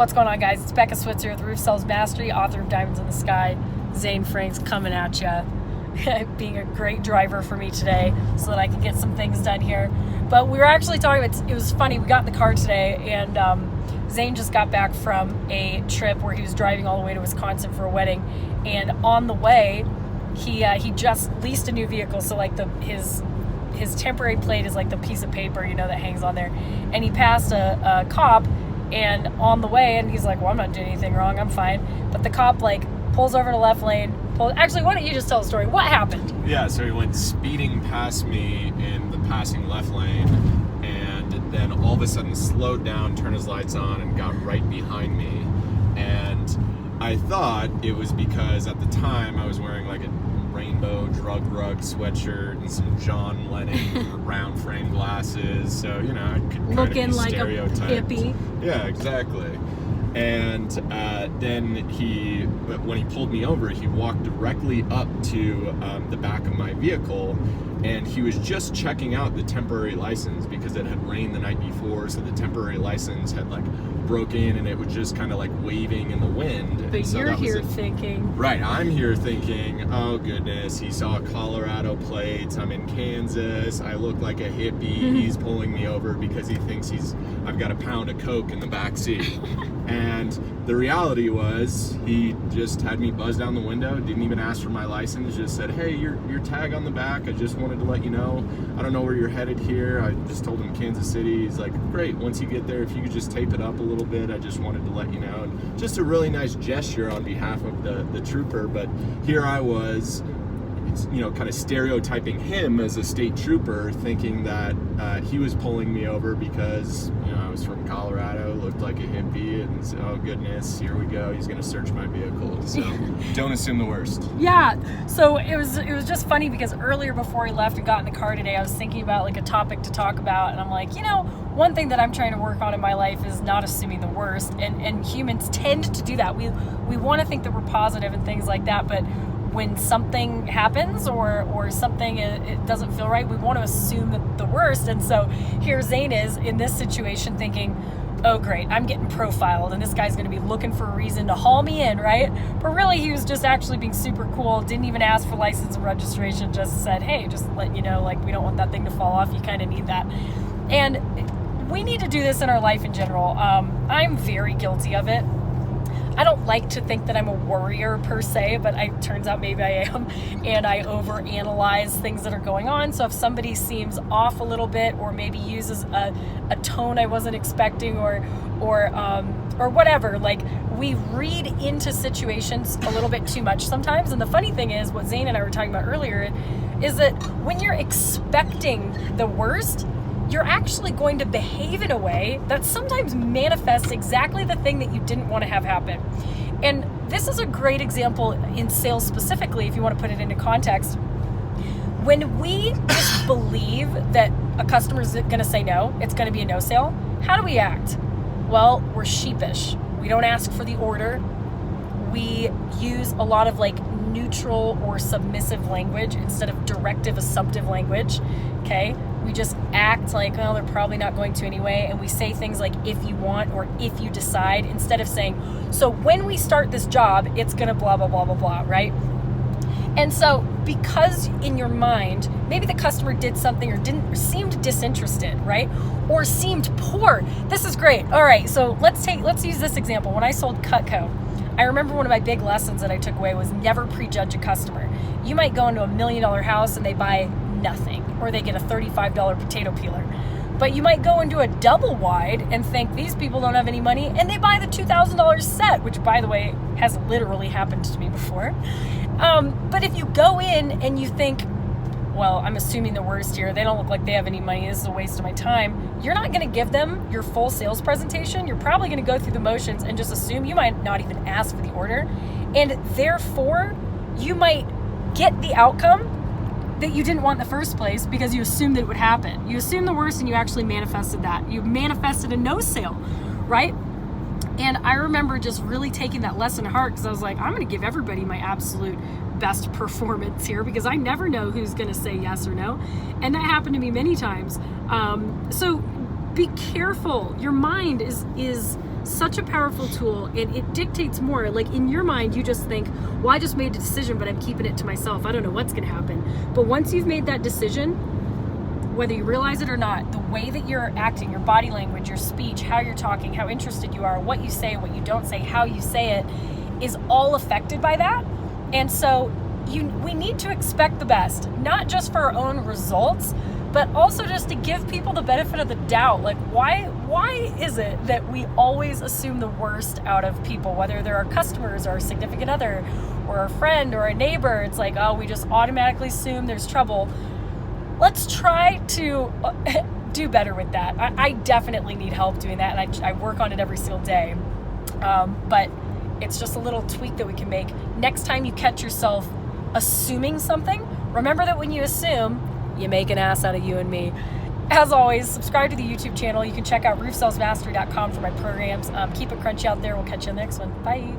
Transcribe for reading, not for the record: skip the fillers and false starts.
What's going on, guys? It's Becca Switzer with Roof Sales Mastery, author of Diamonds in the Sky. Zane Frank's coming at you, being a great driver for me today so that I can get some things done here. But we were actually talking about, it was funny, we got in the car today, and Zane just got back from a trip where he was driving all the way to Wisconsin for a wedding, and on the way, he just leased a new vehicle, so like his temporary plate is like the piece of paper, that hangs on there, and he passed a cop, and on the way, and he's like, well, I'm not doing anything wrong, I'm fine, but the cop like pulls over to the left lane. Actually, why don't you just tell the story? What happened? Yeah, so he went speeding past me in the passing left lane, and then all of a sudden slowed down, turned his lights on, and got right behind me. And I thought it was because at the time I was wearing like a rainbow drug rug sweatshirt and some John Lennon round frame glasses, so I could kind looking of be like stereotyped. a hippie. Yeah, exactly. And then when he pulled me over, he walked directly up to the back of my vehicle, and he was just checking out the temporary license because it had rained the night before, so the temporary license had like broke in and it was just kind of like waving in the wind. But so you're here thinking. Right, I'm here thinking, oh goodness, he saw Colorado plates, I'm in Kansas, I look like a hippie, he's pulling me over because he thinks I've got a pound of coke in the back seat. And the reality was, he just had me buzz down the window, didn't even ask for my license, just said, hey, your tag on the back, I just wanted to let you know, I don't know where you're headed here. I just told him Kansas City. He's like, great, once you get there, if you could just tape it up a little bit, I just wanted to let you know. And just a really nice gesture on behalf of the trooper, but here I was, kind of stereotyping him as a state trooper, thinking that he was pulling me over because I was from Colorado, looked like a hippie, and said, oh goodness, here we go, he's going to search my vehicle. So don't assume the worst. Yeah, so it was just funny because earlier before he left and got in the car today, I was thinking about like a topic to talk about, and I'm like, one thing that I'm trying to work on in my life is not assuming the worst, and humans tend to do that. We want to think that we're positive and things like that, but when something happens or something it doesn't feel right, we want to assume the worst. And so here Zane is in this situation thinking, oh great, I'm getting profiled and this guy's going to be looking for a reason to haul me in, right? But really he was just actually being super cool, didn't even ask for license and registration, just said, hey, just let you know, like, we don't want that thing to fall off, you kind of need that. And we need to do this in our life in general. I'm very guilty of it. I don't like to think that I'm a worrier per se, but it turns out maybe I am, and I overanalyze things that are going on. So if somebody seems off a little bit, or maybe uses a tone I wasn't expecting, or whatever, like, we read into situations a little bit too much sometimes. And the funny thing is, what Zane and I were talking about earlier, is that when you're expecting the worst, you're actually going to behave in a way that sometimes manifests exactly the thing that you didn't want to have happen. And this is a great example in sales specifically, if you want to put it into context. When we just believe that a customer is going to say no, it's going to be a no sale, how do we act? Well, we're sheepish. We don't ask for the order. We use a lot of like neutral or submissive language instead of directive, assumptive language, okay? We just act like, well, they're probably not going to anyway, and we say things like, if you want, or if you decide, instead of saying, so when we start this job, it's gonna blah, blah, blah, blah, blah, right? And so, because in your mind, maybe the customer did something or seemed disinterested, right? Or seemed poor. This is great. All right, so let's use this example. When I sold Cutco, I remember one of my big lessons that I took away was never prejudge a customer. You might go into $1 million house and they buy nothing, or they get a $35 potato peeler. But you might go into a double wide and think these people don't have any money, and they buy the $2,000 set, which, by the way, has literally happened to me before. But if you go in and you think, well, I'm assuming the worst here, they don't look like they have any money, this is a waste of my time, you're not going to give them your full sales presentation. You're probably going to go through the motions and just assume. You might not even ask for the order, and therefore you might get the outcome that you didn't want in the first place because you assumed that it would happen. You assumed the worst and you actually manifested that. You manifested a no sale, right? And I remember just really taking that lesson to heart because I was like, I'm going to give everybody my absolute best performance here because I never know who's going to say yes or no. And that happened to me many times. So be careful. Your mind is such a powerful tool, and it dictates more. Like in your mind, you just think, well, I just made a decision, but I'm keeping it to myself. I don't know what's going to happen. But once you've made that decision, whether you realize it or not, the way that you're acting, your body language, your speech, how you're talking, how interested you are, what you say, what you don't say, how you say it, is all affected by that. And so we need to expect the best, not just for our own results, but also just to give people the benefit of the doubt. Like, why is it that we always assume the worst out of people, whether they're our customers or our significant other or a friend or a neighbor? It's like, oh, we just automatically assume there's trouble. Let's try to do better with that. I definitely need help doing that, and I work on it every single day. But it's just a little tweak that we can make. Next time you catch yourself assuming something, remember that when you assume, you make an ass out of you and me. As always, subscribe to the YouTube channel. You can check out roofsalesmastery.com for my programs. Keep it crunchy out there. We'll catch you on the next one. Bye.